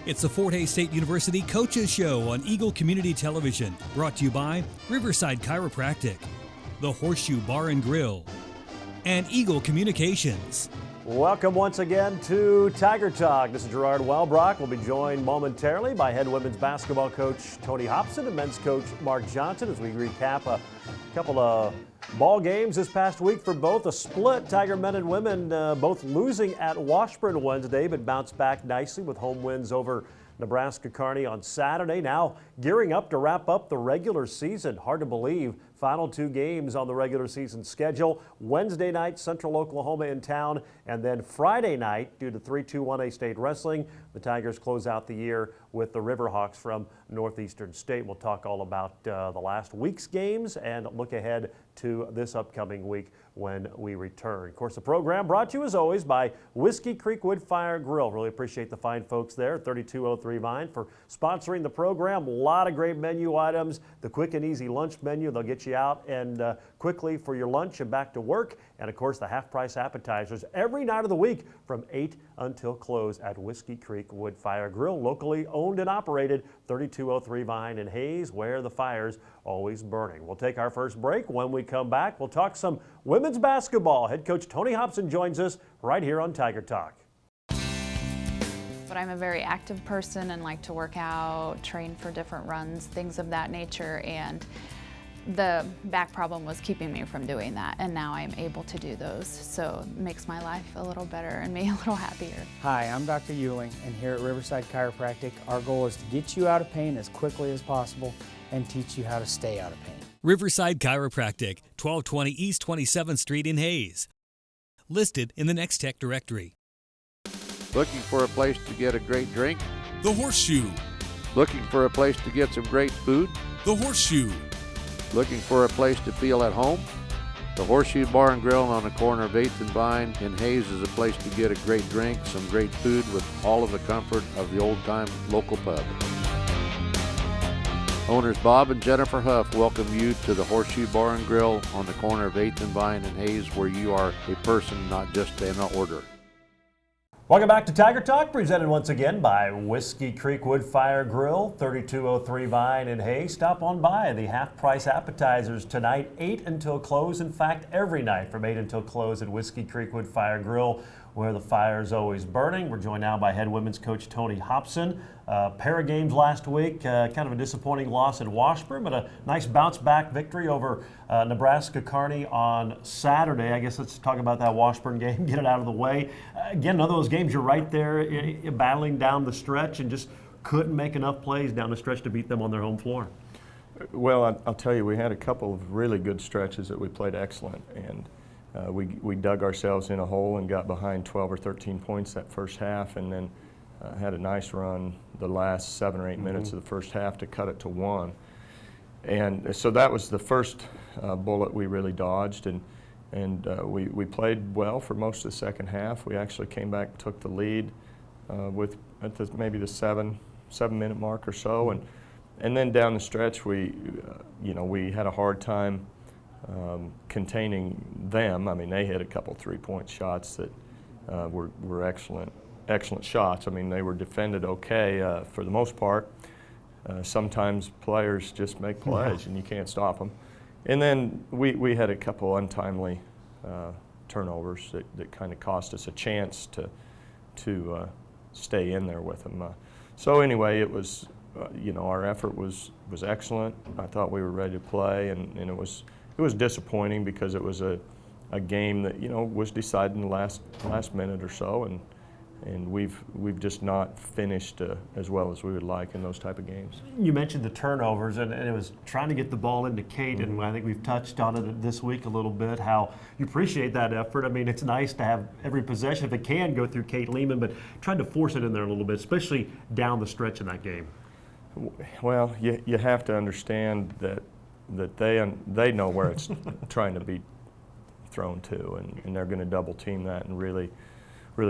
It's the Fort Hays State University Coaches Show on Eagle Community Television, brought to you by Riverside Chiropractic, the Horseshoe Bar and Grill, and Eagle Communications. Welcome once again to Tiger Talk. This is Gerard Welbrock. We'll be joined momentarily by head women's basketball coach Tony Hobson and men's coach Mark Johnson as we recap a couple of ball games this past week for both. A split, Tiger men and women both losing at Washburn Wednesday, but bounced back nicely with home wins over Nebraska Kearney on Saturday. Now gearing up to wrap up the regular season. Hard to believe. Final two games on the regular season schedule. Wednesday night, Central Oklahoma in town, and then Friday night, due to 3-2-1A state wrestling, the Tigers close out the year with the Riverhawks from Northeastern State. We'll talk all about the last week's games and look ahead to this upcoming week when we return. Of course, the program brought to you as always by Whiskey Creek Wood Fire Grill. Really appreciate the fine folks there at 3203 Vine for sponsoring the program. A lot of great menu items. The quick and easy lunch menu. They'll get you out and quickly for your lunch and back to work. And of course, the half-price appetizers every night of the week from 8 until close at Whiskey Creek Wood Fire Grill, locally owned and operated, 3203 Vine in Hays, where the fire's always burning. We'll take our first break. When we come back, we'll talk some women's basketball. Head coach Tony Hobson joins us right here on Tiger Talk. But I'm a very active person and like to work out, train for different runs, things of that nature, and the back problem was keeping me from doing that, and now I'm able to do those, so it makes my life a little better and me a little happier. Hi, I'm Dr. Euling, and here at Riverside Chiropractic, our goal is to get you out of pain as quickly as possible and teach you how to stay out of pain. Riverside Chiropractic, 1220 East 27th Street in Hays. Listed in the Next Tech directory. Looking for a place to get a great drink? The Horseshoe. Looking for a place to get some great food? The Horseshoe. Looking for a place to feel at home? The Horseshoe Bar and Grill on the corner of 8th and Vine in Hays is a place to get a great drink, some great food with all of the comfort of the old-time local pub. Owners Bob and Jennifer Huff welcome you to the Horseshoe Bar and Grill on the corner of 8th and Vine in Hays, where you are a person, not just an order. Welcome back to Tiger Talk, presented once again by Whiskey Creek Wood Fire Grill, 3203 Vine in Hays. Stop on by. The half-price appetizers tonight, 8 until close. In fact, every night from 8 until close at Whiskey Creek Wood Fire Grill, where the fire is always burning. We're joined now by head women's coach Tony Hobson. Pair of games last week, kind of a disappointing loss at Washburn, but a nice bounce-back victory over Nebraska Kearney on Saturday. I guess let's talk about that Washburn game, get it out of the way. Again, another of those games you're right there battling down the stretch and just couldn't make enough plays down the stretch to beat them on their home floor. Well, I'll tell you, we had a couple of really good stretches that we played excellent, and we dug ourselves in a hole and got behind 12 or 13 points that first half, and then had a nice run the last 7 or 8 minutes of the first half to cut it to 1. And so that was the first bullet we really dodged, and we played well for most of the second half. We actually came back and took the lead with at maybe the 7-minute mark or so, and then down the stretch we had a hard time containing them. I mean, they hit a couple 3-point shots that were excellent shots. I mean, they were defended okay for the most part. Sometimes players just make plays and you can't stop them. And then we had a couple untimely turnovers that kind of cost us a chance to stay in there with them. So anyway, it was, our effort was excellent. I thought we were ready to play, and it was disappointing because it was a game that was decided in the last minute or so, and we've just not finished as well as we would like in those type of games. You mentioned the turnovers, and it was trying to get the ball into Kate, and I think we've touched on it this week a little bit, how you appreciate that effort. I mean, it's nice to have every possession, if it can, go through Kate Lehman, but trying to force it in there a little bit, especially down the stretch in that game. Well, you have to understand that they know where it's trying to be thrown to, and they're going to double team that and really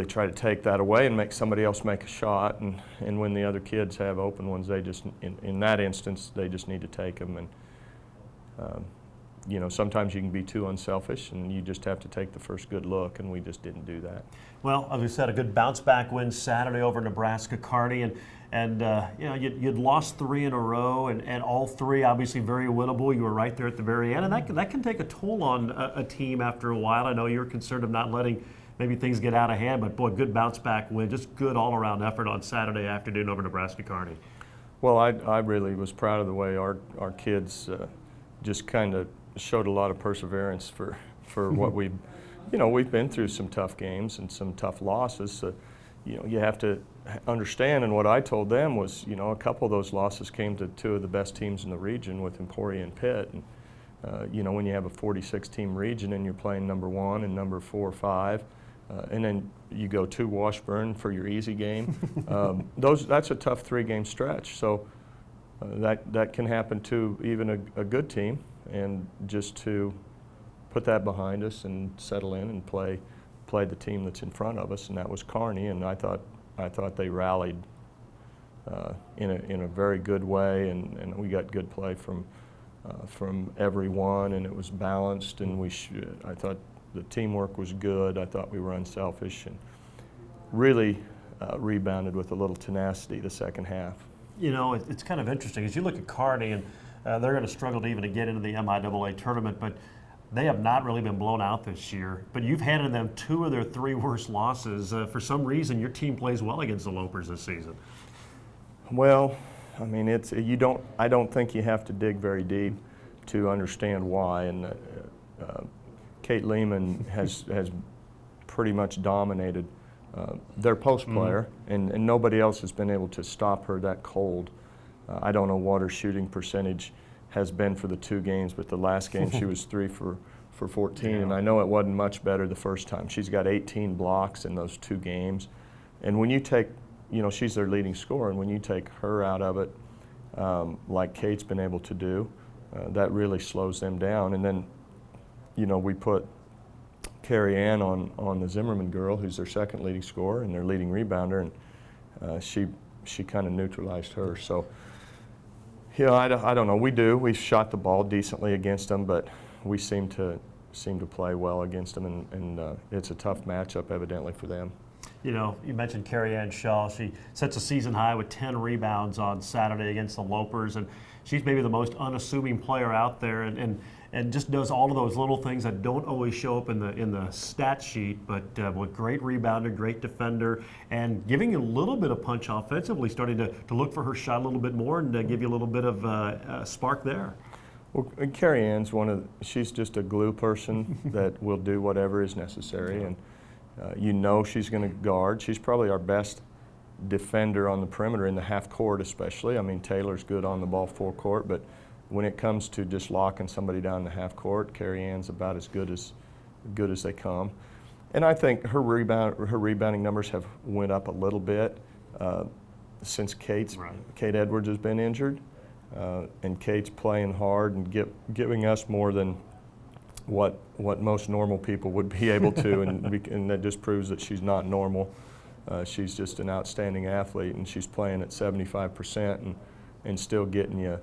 try to take that away and make somebody else make a shot. And when the other kids have open ones, they just, in that instance, they just need to take them. And you know, sometimes you can be too unselfish, and you just have to take the first good look, and we just didn't do that. Well, as we said, a good bounce-back win Saturday over Nebraska-Kearney, and you know, you'd lost 3 in a row, and all 3 obviously very winnable. You were right there at the very end, and that can take a toll on a team after a while. I know you're concerned of not letting maybe things get out of hand, but boy, good bounce-back win, just good all-around effort on Saturday afternoon over Nebraska-Kearney. Well, I really was proud of the way our kids just kind of showed a lot of perseverance for what we've been through some tough games and some tough losses. So, you know, you have to understand, and what I told them was, you know, a couple of those losses came to 2 of the best teams in the region with Emporia and Pitt. And, you know, when you have a 46-team region and you're playing number 1 and number 4 or 5, and then you go to Washburn for your easy game, that's a tough 3-game stretch. So that can happen to even a good team, and just to put that behind us and settle in and play the team that's in front of us, and that was Kearney. And I thought they rallied in a very good way, and we got good play from everyone, and it was balanced, and I thought the teamwork was good. I thought we were unselfish and really rebounded with a little tenacity the second half. You know, it's kind of interesting. As you look at Kearney, and they're going to struggle to even get into the MIAA tournament, but they have not really been blown out this year. But you've handed them 2 of their 3 worst losses. For some reason, your team plays well against the Lopers this season. Well, I mean, I don't think you have to dig very deep to understand why. And Kate Lehman has pretty much dominated their post player, and nobody else has been able to stop her that cold. I don't know what her shooting percentage has been for the 2 games, but the last game she was 3 for 14, yeah. And I know it wasn't much better the first time. She's got 18 blocks in those 2 games, and when you take, you know, she's their leading scorer, and when you take her out of it, like Kate's been able to do, that really slows them down. And then, you know, we put Carrie Ann on the Zimmerman girl, who's their second leading scorer and their leading rebounder, and she kind of neutralized her. So, you know, I don't know. We've shot the ball decently against them, but we seem to play well against them, and it's a tough matchup evidently for them. You know, you mentioned Carrie Ann Shaw. She sets a season high with 10 rebounds on Saturday against the Lopers, and she's maybe the most unassuming player out there, and just does all of those little things that don't always show up in the stat sheet, but with great rebounder, great defender, and giving you a little bit of punch offensively, starting to look for her shot a little bit more and give you a little bit of a spark there. Well, Carrie Ann's she's just a glue person that will do whatever is necessary, and you know she's going to guard. She's probably our best defender on the perimeter in the half court especially. I mean, Taylor's good on the ball full court, but when it comes to just locking somebody down in the half court, Carrie Ann's about as good as they come. And I think her rebounding numbers have went up a little bit since Kate Edwards has been injured, and Kate's playing hard and giving us more than what most normal people would be able to, and that just proves that she's not normal. She's just an outstanding athlete, and she's playing at 75% and still getting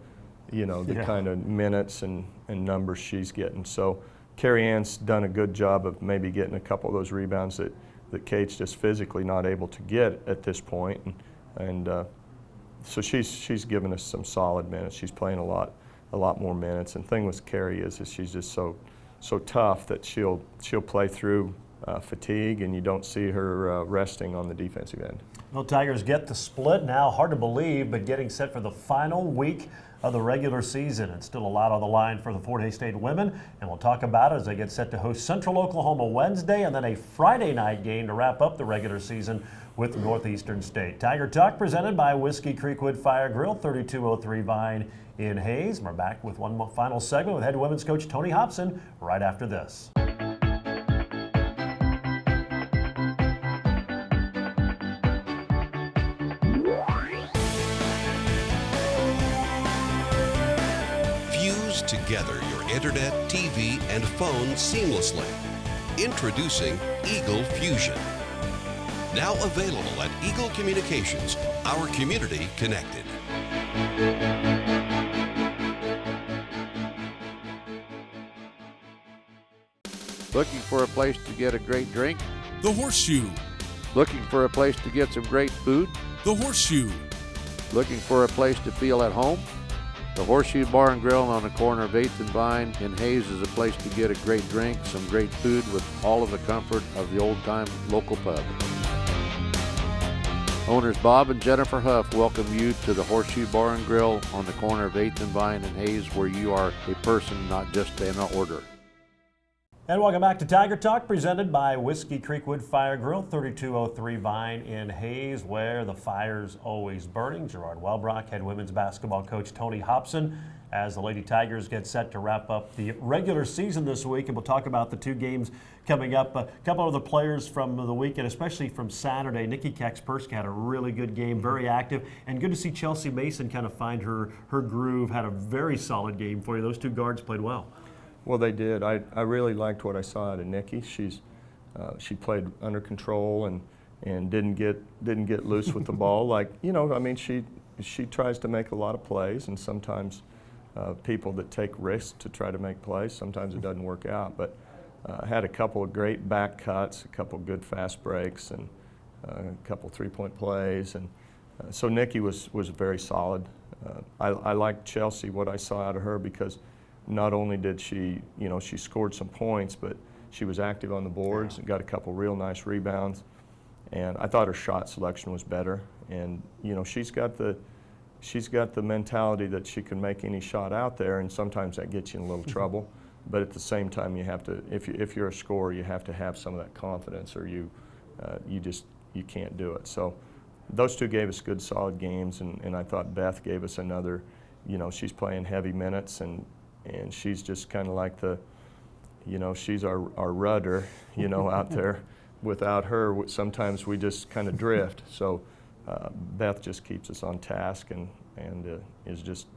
you know, the kind of minutes and numbers she's getting. So Carrie Ann's done a good job of maybe getting a couple of those rebounds that Kate's just physically not able to get at this point. And so she's given us some solid minutes. She's playing a lot more minutes. And the thing with Carrie is she's just so tough that she'll play through fatigue, and you don't see her resting on the defensive end. Well, Tigers get the split now. Hard to believe, but getting set for the final week of the regular season. It's still a lot on the line for the Fort Hays State women, and we'll talk about it as they get set to host Central Oklahoma Wednesday, and then a Friday night game to wrap up the regular season with Northeastern State. Tiger Talk presented by Whiskey Creek Wood Fire Grill, 3203 Vine in Hays. We're back with one final segment with head women's coach Tony Hobson right after this. Together your internet, TV, and phone seamlessly. Introducing Eagle Fusion. Now available at Eagle Communications, our community connected. Looking for a place to get a great drink? The Horseshoe. Looking for a place to get some great food? The Horseshoe. Looking for a place to feel at home? The Horseshoe Bar and Grill on the corner of 8th and Vine in Hayes is a place to get a great drink, some great food with all of the comfort of the old-time local pub. Owners Bob and Jennifer Huff welcome you to the Horseshoe Bar and Grill on the corner of 8th and Vine in Hayes, where you are a person, not just an order. And welcome back to Tiger Talk, presented by Whiskey Creek Wood Fire Grill, 3203 Vine in Hayes, where the fire's always burning. Gerard Wellbrock, head women's basketball coach Tony Hobson, as the Lady Tigers get set to wrap up the regular season this week. And we'll talk about the two games coming up. A couple of the players from the weekend, especially from Saturday. Nikki Kaczperska had a really good game, very active. And good to see Chelsea Mason kind of find her groove, had a very solid game for you. Those two guards played well. Well, they did. I really liked what I saw out of Nikki. She played under control and didn't get loose with the ball. Like, you know, I mean, she tries to make a lot of plays, and sometimes people that take risks to try to make plays, sometimes it doesn't work out. But had a couple of great back cuts, a couple of good fast breaks, and a couple three-point plays, and so Nikki was very solid. I liked Chelsea, what I saw out of her, because not only did she, you know, she scored some points, but she was active on the boards and got a couple real nice rebounds. And I thought her shot selection was better. And, you know, she's got the mentality that she can make any shot out there, and sometimes that gets you in a little trouble. But at the same time, you have to, if you're a scorer, you have to have some of that confidence, or you can't do it. So those two gave us good, solid games, and I thought Beth gave us another. You know, she's playing heavy minutes, and she's just kind of like the, you know, she's our rudder, you know, out there. Without her, sometimes we just kind of drift. So Beth just keeps us on task and is just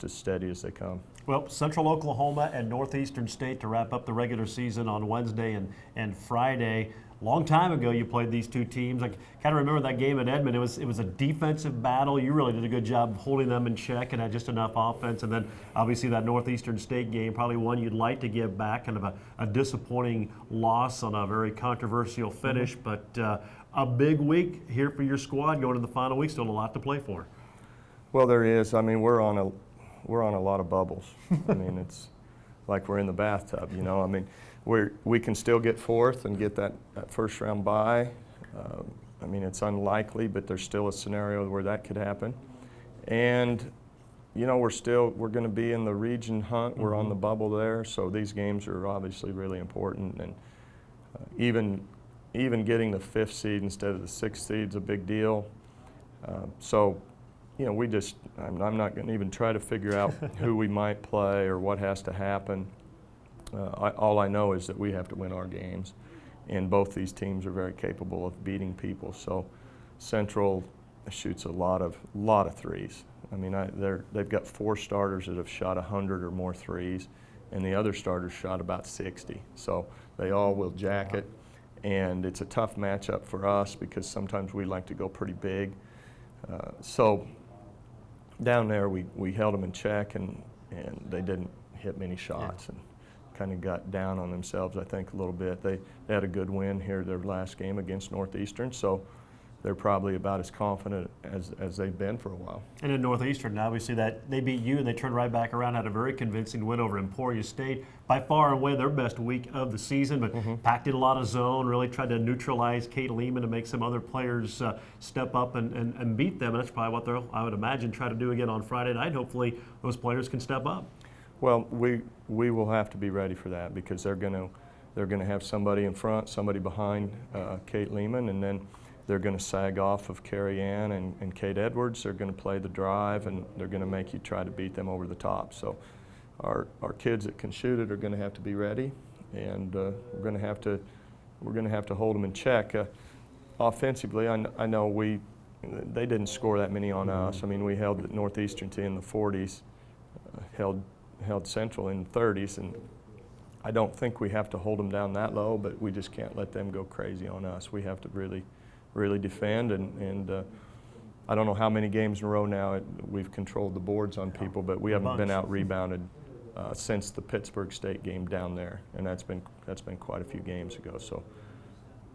as steady as they come. Well, Central Oklahoma and Northeastern State to wrap up the regular season on Wednesday and Friday. Long time ago, you played these two teams. I kind of remember that game at Edmond. It was a defensive battle. You really did a good job of holding them in check and had just enough offense. And then obviously that Northeastern State game, probably one you'd like to give back, kind of a disappointing loss on a very controversial finish. But a big week here for your squad going into the final week. Still a lot to play for. Well, there is. I mean, we're on a lot of bubbles. I mean, it's like we're in the bathtub, you know. I mean, we can still get fourth and get that first round bye. I mean, it's unlikely, but there's still a scenario where that could happen. And, you know, we're going to be in the region hunt. We're on the bubble there, so these games are obviously really important. And even getting the 5th seed instead of the 6th seed is a big deal. So, you know, I'm not going to even try to figure out who we might play or what has to happen. All I know is that we have to win our games, and both these teams are very capable of beating people. So Central shoots a lot of threes. I mean, they've got 4 starters that have shot 100 or more threes, and the other starters shot about 60. So they all will jack it, and it's a tough matchup for us because sometimes we like to go pretty big. So down there we held them in check, and they didn't hit many shots. And kind of got down on themselves, I think, a little bit. They had a good win here their last game against Northeastern, so they're probably about as confident as they've been for a while. And in Northeastern, obviously, that they beat you and they turned right back around, had a very convincing win over Emporia State. By far and away their best week of the season, but packed in a lot of zone, really tried to neutralize Kate Lehman to make some other players step up and beat them. And that's probably what they'll, I would imagine, try to do again on Friday night. Hopefully those players can step up. Well, we will have to be ready for that, because they're going to have somebody in front, somebody behind Kate Lehman, and then they're going to sag off of Carrie Ann and Kate Edwards. They're going to play the drive, and they're going to make you try to beat them over the top. So our kids that can shoot it are going to have to be ready, and we're going to have to hold them in check. Offensively, I know they didn't score that many on us. I mean, we held the Northeastern team in the 40s, held Central in the 30s, and I don't think we have to hold them down that low, but we just can't let them go crazy on us. We have to really defend, and I don't know how many games in a row now we've controlled the boards on people, but we haven't been out rebounded since the Pittsburgh State game down there, and that's been quite a few games ago. So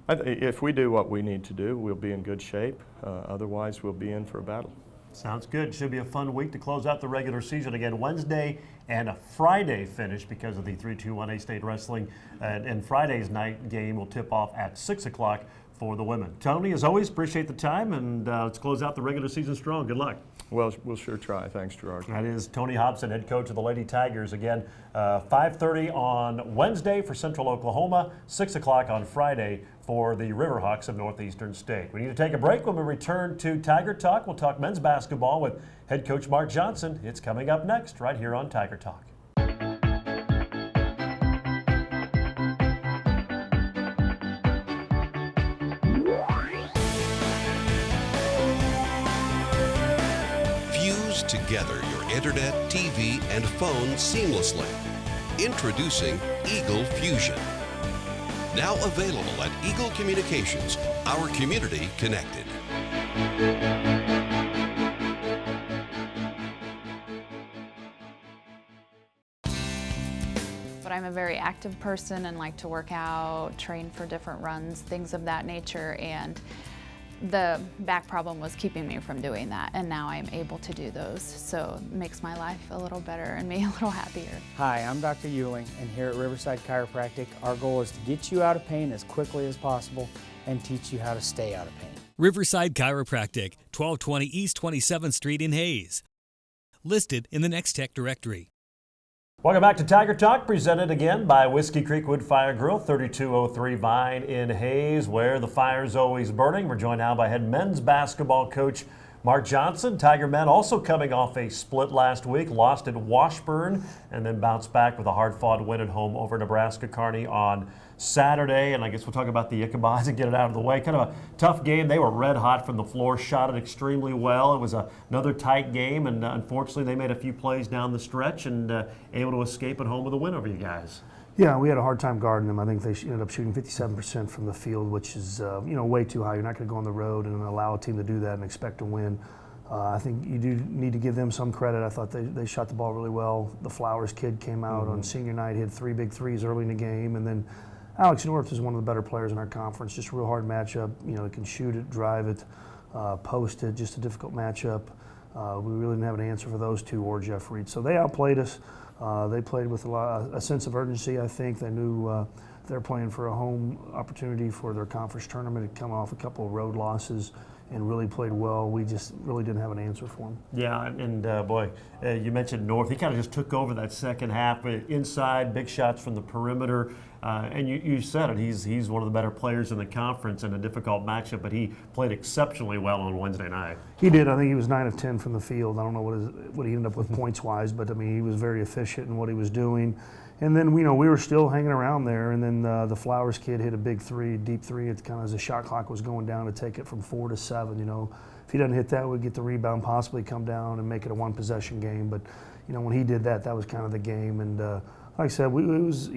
if we do what we need to do, we'll be in good shape. Otherwise, we'll be in for a battle. Sounds good. Should be a fun week to close out the regular season. Again, Wednesday and a Friday finish because of the 3-2-1 A-State Wrestling. And Friday's night game will tip off at 6 o'clock for the women. Tony, as always, appreciate the time, and let's close out the regular season strong. Good luck. Well, we'll sure try. Thanks, Gerard. That is Tony Hobson, head coach of the Lady Tigers. Again, 5:30 on Wednesday for Central Oklahoma, 6 o'clock on Friday for the Riverhawks of Northeastern State. We need to take a break. When we return to Tiger Talk, we'll talk men's basketball with head coach Mark Johnson. It's coming up next right here on Tiger Talk. Together your internet, TV, and phone seamlessly. Introducing Eagle Fusion. Now available at Eagle Communications, our community connected. But I'm a very active person and like to work out, train for different runs, things of that nature, and the back problem was keeping me from doing that, and now I'm able to do those, so it makes my life a little better and me a little happier. Hi, I'm Dr. Euling, and here at Riverside Chiropractic, our goal is to get you out of pain as quickly as possible and teach you how to stay out of pain. Riverside Chiropractic, 1220 East 27th Street in Hayes. Listed in the Next Tech directory. Welcome back to Tiger Talk, presented again by Whiskey Creek Wood Fire Grill, 3203 Vine in Hayes, where the fire's always burning. We're joined now by head men's basketball coach Mark Johnson. Tiger men also coming off a split last week, lost at Washburn, and then bounced back with a hard-fought win at home over Nebraska Kearney on Saturday. And I guess we'll talk about the Ichabod's and get it out of the way. Kind of a tough game. They were red hot from the floor, shot it extremely well. It was another tight game, and unfortunately they made a few plays down the stretch and able to escape at home with a win over you guys. Yeah, we had a hard time guarding them. I think they ended up shooting 57% from the field, which is way too high. You're not going to go on the road and allow a team to do that and expect to win. I think you do need to give them some credit. I thought they shot the ball really well. The Flowers kid came out on senior night, hit 3 big threes early in the game, and then Alex North is one of the better players in our conference. Just a real hard matchup. You know, he can shoot it, drive it, post it. Just a difficult matchup. We really didn't have an answer for those two or Jeff Reed. So they outplayed us. They played with a sense of urgency, I think. They knew they're playing for a home opportunity for their conference tournament. Had come off a couple of road losses and really played well. We just really didn't have an answer for them. Yeah, and boy, you mentioned North. He kind of just took over that second half. Inside, big shots from the perimeter. And you said it, he's one of the better players in the conference in a difficult matchup, but he played exceptionally well on Wednesday night. He did. I think he was 9 of 10 from the field. I don't know what he ended up with points-wise, but I mean, he was very efficient in what he was doing. And then, we were still hanging around there, and then the Flowers kid hit a big three, deep three. It's kind of as the shot clock was going down to take it from 4 to 7. If he doesn't hit that, we'd get the rebound, possibly come down and make it a one-possession game. But, when he did that, that was kind of the game. And like I said, it was,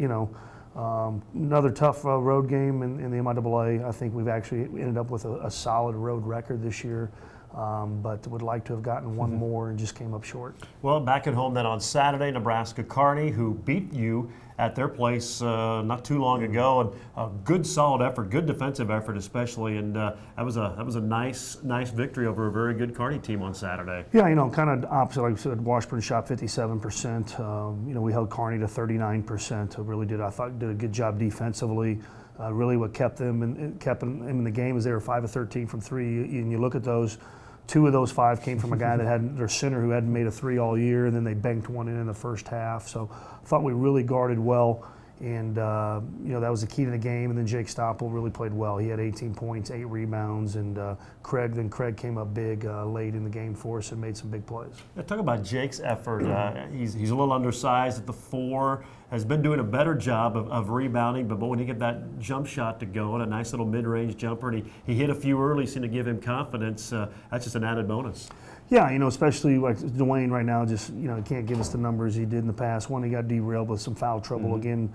another tough road game in the MIAA. I think we've actually ended up with a solid road record this year. But would like to have gotten one more and just came up short. Well, back at home then on Saturday, Nebraska Kearney, who beat you at their place not too long ago, and a good solid effort, good defensive effort especially, and that was a nice victory over a very good Kearney team on Saturday. Yeah, kind of opposite. Like I said, Washburn shot 57%. We held Kearney to 39%. I thought did a good job defensively. Really, what kept them in the game is they were 5 of 13 from 3. And you look at those. 2 of those 5 came from a guy that had their center who hadn't made a 3 all year, and then they banked one in the first half. So I thought we really guarded well, and that was the key to the game. And then Jake Stoppel really played well. He had 18 points, 8 rebounds, and Craig came up big late in the game for us and made some big plays. Talk about Jake's effort. He's a little undersized at the 4. Has been doing a better job of rebounding, but when he get that jump shot to go, and a nice little mid-range jumper, and he hit a few early, seemed to give him confidence. That's just an added bonus. Yeah, especially like Dwayne right now, just, he can't give us the numbers he did in the past. One, he got derailed with some foul trouble again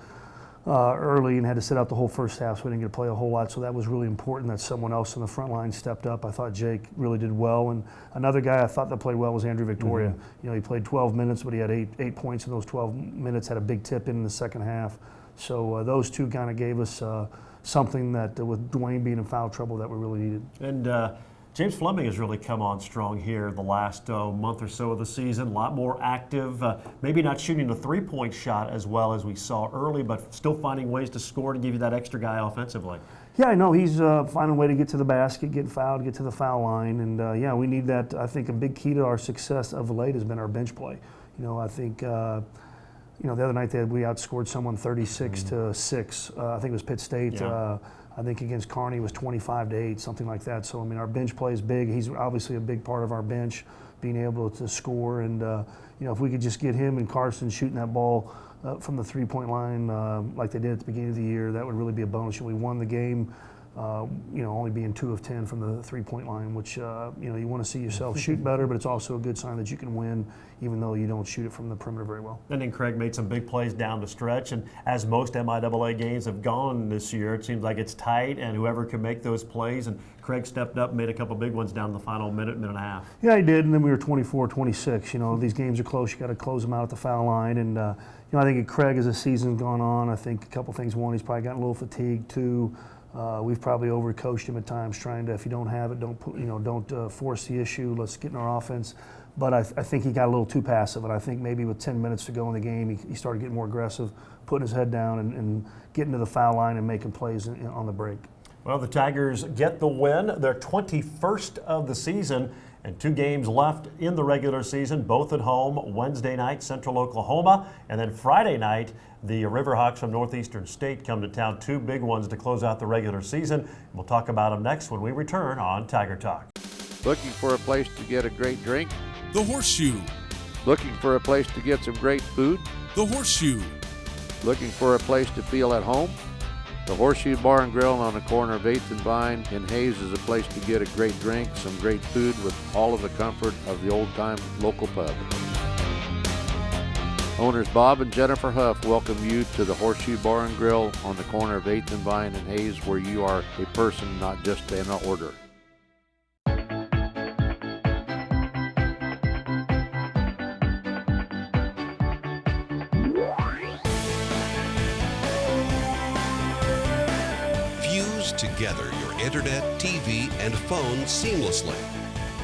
early and had to sit out the whole first half, so we didn't get to play a whole lot. So that was really important that someone else in the front line stepped up. I thought Jake really did well, and another guy I thought that played well was Andrew Victoria. You know, he played 12 minutes, but he had eight points in those 12 minutes. Had a big tip in the second half. So those two kind of gave us something that with Dwayne being in foul trouble that we really needed. And James Fleming has really come on strong here the last month or so of the season. A lot more active, maybe not shooting the three-point shot as well as we saw early, but still finding ways to score to give you that extra guy offensively. Yeah, I know he's finding a way to get to the basket, get fouled, get to the foul line, and yeah, we need that. I think a big key to our success of late has been our bench play. You know, I think you know, the other night we outscored someone 36-6. I think it was Pitt State. Yeah. I think against Kearney it was 25-8, something like that. So I mean, our bench play is big. He's obviously a big part of our bench, being able to score. And you know, if we could just get him and Carson shooting that ball from the three-point line like they did at the beginning of the year, that would really be a bonus. And we won the game. You know, only being 2 of 10 from the three-point line, which you know, you want to see yourself shoot better, but it's also a good sign that you can win, even though you don't shoot it from the perimeter very well. And then Craig made some big plays down the stretch, and as most MIAA games have gone this year, it seems like it's tight, and whoever can make those plays, and Craig stepped up and made a couple big ones down the final minute and a half. Yeah, he did, and then we were 24-26. You know, these games are close. You got to close them out at the foul line, and you know, I think Craig, as the season's gone on, I think a couple things. One, he's probably gotten a little fatigued. Two, we've probably overcoached him at times, trying to, if you don't have it, don't put, you know, don't force the issue. Let's get in our offense. But I think he got a little too passive, and I think maybe with 10 minutes to go in the game, he started getting more aggressive, putting his head down and getting to the foul line and making plays on the break. Well, the Tigers get the win. Their 21st of the season, and 2 games left in the regular season, both at home. Wednesday night, Central Oklahoma, and then Friday night, the Riverhawks from Northeastern State come to town. 2 big ones to close out the regular season. We'll talk about them next when we return on Tiger Talk. Looking for a place to get a great drink? The Horseshoe. Looking for a place to get some great food? The Horseshoe. Looking for a place to feel at home? The Horseshoe Bar and Grill on the corner of 8th and Vine in Hayes is a place to get a great drink, some great food with all of the comfort of the old-time local pub. Owners Bob and Jennifer Huff welcome you to the Horseshoe Bar and Grill on the corner of 8th and Vine in Hayes, where you are a person, not just an order. Fuse together your internet, TV, and phone seamlessly.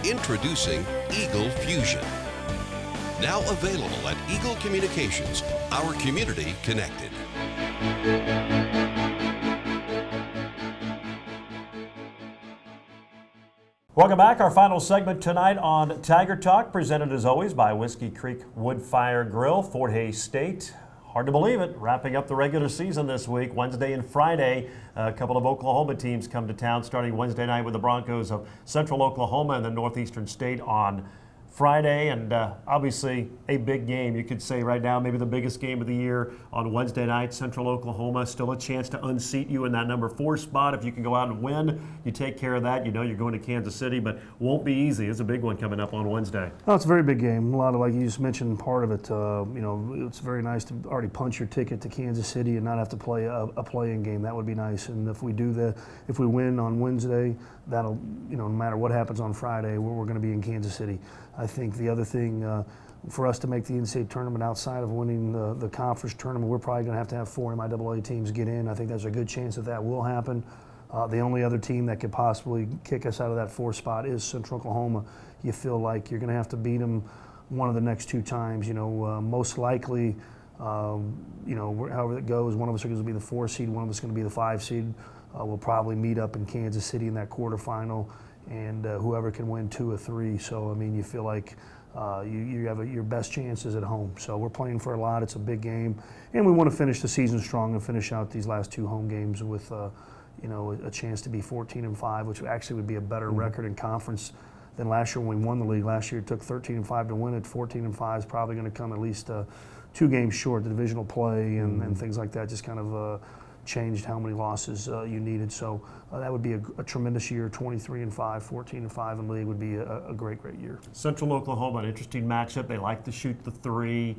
Introducing Eagle Fusion. Now available at Eagle Communications, our community connected. Welcome back. Our final segment tonight on Tiger Talk, presented as always by Whiskey Creek Wood Fire Grill, Fort Hays State. Hard to believe it, wrapping up the regular season this week. Wednesday and Friday, a couple of Oklahoma teams come to town, starting Wednesday night with the Broncos of Central Oklahoma and then Northeastern State on Friday, and obviously a big game. You could say right now maybe the biggest game of the year on Wednesday night. Central Oklahoma, still a chance to unseat you in that number 4 spot. If you can go out and win, you take care of that. You know you're going to Kansas City, but won't be easy. It's a big one coming up on Wednesday. Oh, it's a very big game. A lot of, like you just mentioned, part of it, you know, it's very nice to already punch your ticket to Kansas City and not have to play a play-in game. That would be nice. And if we do that, if we win on Wednesday, that'll, you know, no matter what happens on Friday, we're going to be in Kansas City. I think the other thing, for us to make the NCAA tournament outside of winning the conference tournament, we're probably going to have 4 MIAA teams get in. I think there's a good chance that will happen. The only other team that could possibly kick us out of that 4 spot is Central Oklahoma. You feel like you're going to have to beat them one of the next 2 times. You know, most likely, you know, however it goes, one of us is going to be the 4 seed, one of us is going to be the 5 seed. We'll probably meet up in Kansas City in that quarterfinal, and whoever can win 2 or 3. So, I mean, you feel like you have your best chances at home. So we're playing for a lot. It's a big game, and we want to finish the season strong and finish out these last 2 home games with, you know, a chance to be 14-5, which actually would be a better record in conference than last year when we won the league. Last year it took 13-5 to win it. 14-5 is probably going to come at least 2 games short, the divisional play and things like that. Just kind of changed how many losses you needed. So that would be a tremendous year. 23-5, 14-5 in league would be a great year. Central Oklahoma, an interesting matchup. They like to shoot the three.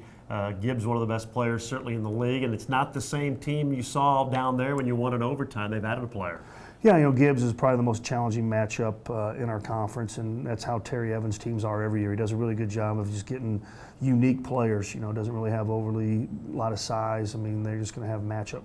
Gibbs, one of the best players certainly in the league, and it's not the same team you saw down there when you won in overtime. They've added a player. Yeah, you know, Gibbs is probably the most challenging matchup in our conference, and that's how Terry Evans' teams are every year. He does a really good job of just getting unique players. You know, doesn't really have overly a lot of size. I mean, they're just going to have matchup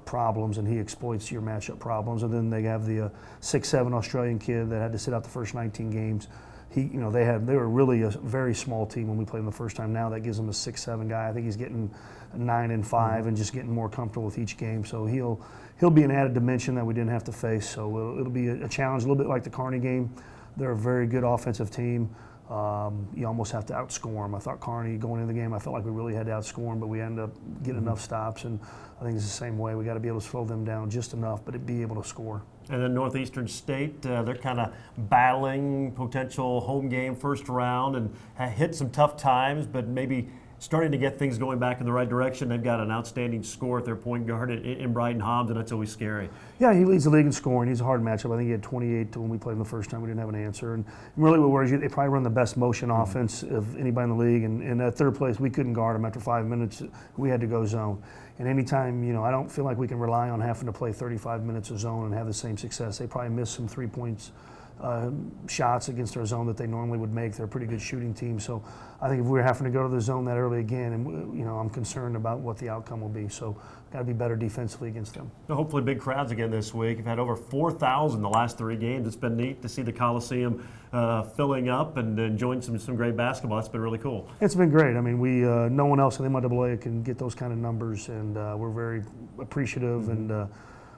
problems, and he exploits your matchup problems. And then they have the 6'7" Australian kid that had to sit out the first 19 games. They were really a very small team when we played them the first time. Now that gives them a 6'7" guy. I think he's getting 9 and 5 and just getting more comfortable with each game. So he'll be an added dimension that we didn't have to face. So it'll be a challenge, a little bit like the Kearney game. They're a very good offensive team. You almost have to outscore them. I thought Kearney going into the game, I felt like we really had to outscore them, but we ended up getting enough stops, and I think it's the same way. We got to be able to slow them down just enough, but be able to score. And then Northeastern State, they're kind of battling potential home game first round and hit some tough times, but maybe starting to get things going back in the right direction. They've got an outstanding score at their point guard in Bryden Hobbs, and that's always scary. Yeah, he leads the league in scoring. He's a hard matchup. I think he had 28 when we played him the first time. We didn't have an answer. And really what worries you, they probably run the best motion offense of anybody in the league. And at third place, we couldn't guard him after 5 minutes. We had to go zone. And anytime, you know, I don't feel like we can rely on having to play 35 minutes of zone and have the same success. They probably missed some 3 points. Shots against our zone that they normally would make. They're a pretty good shooting team. So I think if we're having to go to the zone that early again, and you know, I'm concerned about what the outcome will be. So got to be better defensively against them. Well, hopefully big crowds again this week. We've had over 4,000 the last 3 games. It's been neat to see the Coliseum filling up and enjoying some great basketball. That's been really cool. It's been great. I mean, no one else in the MIAA can get those kind of numbers, and we're very appreciative and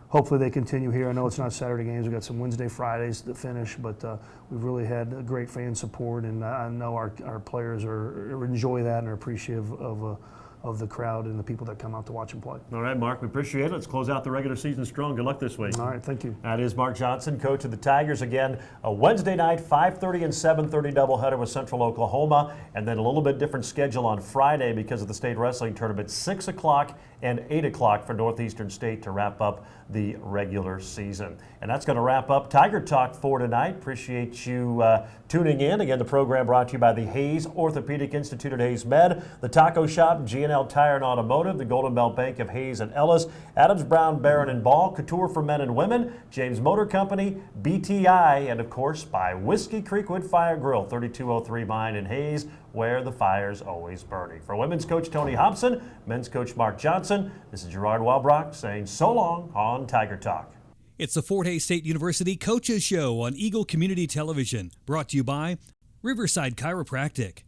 hopefully they continue here. I know it's not Saturday games. We've got some Wednesday, Fridays to finish, but we've really had great fan support, and I know our players enjoy that and are appreciative of the crowd and the people that come out to watch them play. All right, Mark, we appreciate it. Let's close out the regular season strong. Good luck this week. All right, thank you. That is Mark Johnson, coach of the Tigers. Again, a Wednesday night, 5:30 and 7:30 doubleheader with Central Oklahoma, and then a little bit different schedule on Friday because of the state wrestling tournament, 6 o'clock and 8 o'clock for Northeastern State to wrap up the regular season. And that's going to wrap up Tiger Talk for tonight. Appreciate you tuning in. Again, the program brought to you by the Hayes Orthopedic Institute at Hayes Med, the Taco Shop, G&L Tire and Automotive, the Golden Belt Bank of Hayes and Ellis, Adams Brown, Barron and Ball, Couture for Men and Women, James Motor Company, BTI, and of course by Whiskey Creek Wood Fire Grill, 3203 Vine in Hayes, where the fire's always burning. For women's coach Tony Hobson, men's coach Mark Johnson, this is Gerard Welbrock saying so long on Tiger Talk. It's the Fort Hays State University Coaches Show on Eagle Community Television, brought to you by Riverside Chiropractic,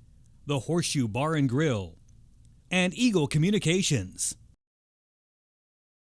the Horseshoe Bar and Grill, and Eagle Communications.